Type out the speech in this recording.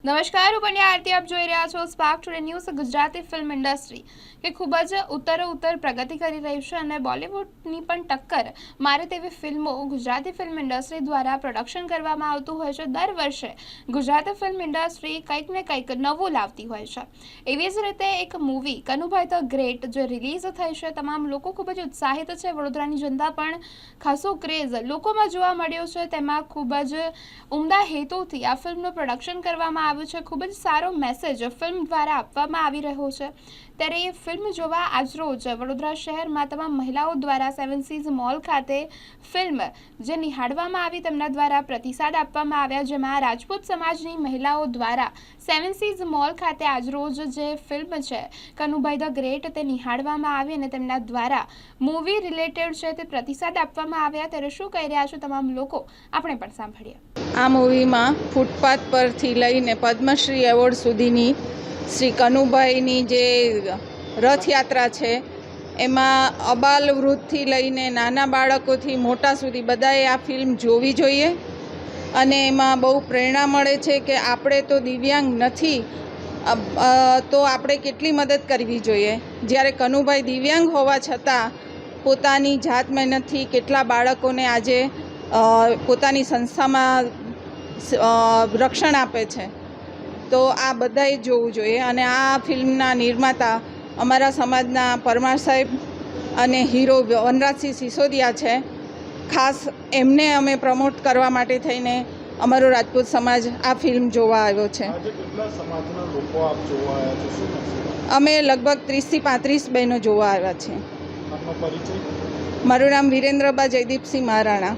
નમસ્કાર, હું પંડ્યા આરતી. આપ જોઈ રહ્યા છો spark today news. Gujarati film industry કે ખૂબ જ ઉત્તર પ્રગતિ કરી રહી છે અને બોલિવૂડની પણ ટક્કર મારે તેવી ફિલ્મો ગુજરાતી ફિલ્મ ઇન્ડસ્ટ્રી દ્વારા પ્રોડક્શન કરવામાં આવતું હોય છે. દર વર્ષે ગુજરાતી ફિલ્મ ઇન્ડસ્ટ્રી કંઈક ને કંઈક નવું લાવતી હોય છે. એવી જ રીતે એક મૂવી કનુભાઈ ધ ગ્રેટ જે રિલીઝ થઈ છે, તમામ લોકો ખૂબ જ ઉત્સાહિત છે. વડોદરાની જનતા પણ ખાસો ક્રેઝ લોકોમાં જોવા મળ્યો છે. તેમાં ખૂબ જ ઉમદા હેતુથી આ ફિલ્મનું પ્રોડક્શન કરવામાં આવ્યું છે. ખૂબ જ સારો મેસેજ ફિલ્મ દ્વારા આપવામાં આવી રહ્યો છે. ત્યારે એ ફિલ્મ જોવા આજરોજ વડોદરા શહેરમાં તમામ મહિલાઓ દ્વારા 7 સીઝ મોલ ખાતે ફિલ્મ જે નિહાળવામાં આવી તેમના દ્વારા પ્રતિસાદ આપવામાં આવ્યા, જેમાં રાજપૂત સમાજની મહિલાઓ દ્વારા 7 સીઝ મોલ ખાતે આજરોજ જે ફિલ્મ છે કનુભાઈ ધ ગ્રેટ તે નિહાળવામાં આવી અને તેમના દ્વારા મૂવી રિલેટેડ છે તે પ્રતિસાદ આપવામાં આવ્યા. ત્યારે શું કહી રહ્યા છે તમામ લોકો આપણે પણ સાંભળીએ. આ મૂવીમાં ફૂટપાથ પરથી લઈને પદ્મશ્રી એવોર્ડ સુધીની શ્રી કનુભાઈની જે રથયાત્રા છે એમાં અબાલ વૃદ્ધથી લઈને નાના બાળકોથી મોટા સુધી બધાએ આ ફિલ્મ જોવી જોઈએ અને એમાં બહુ પ્રેરણા મળે છે કે આપણે તો દિવ્યાંગ નથી તો આપણે કેટલી મદદ કરવી જોઈએ. જ્યારે કનુભાઈ દિવ્યાંગ હોવા છતાં પોતાની જાત મહેનતથી કેટલા બાળકોને આજે પોતાની સંસ્થામાં રક્ષણ આપે છે. તો આ બધાએ જોવું જોઈએ અને આ ફિલ્મના નિર્માતા અમારા સમાજના પરમાર સાહેબ અને હીરો વનરાજસિંહ સિસોદિયા છે. ખાસ એમને અમે પ્રમોટ કરવા માટે થઈને અમારો રાજપૂત સમાજ આ ફિલ્મ જોવા આવ્યો છે. અમે લગભગ 30 થી 35 બહેનો જોવા આવ્યા છે. મારું નામ વિરેન્દ્રબા જયદીપસિંહ મહારાણા.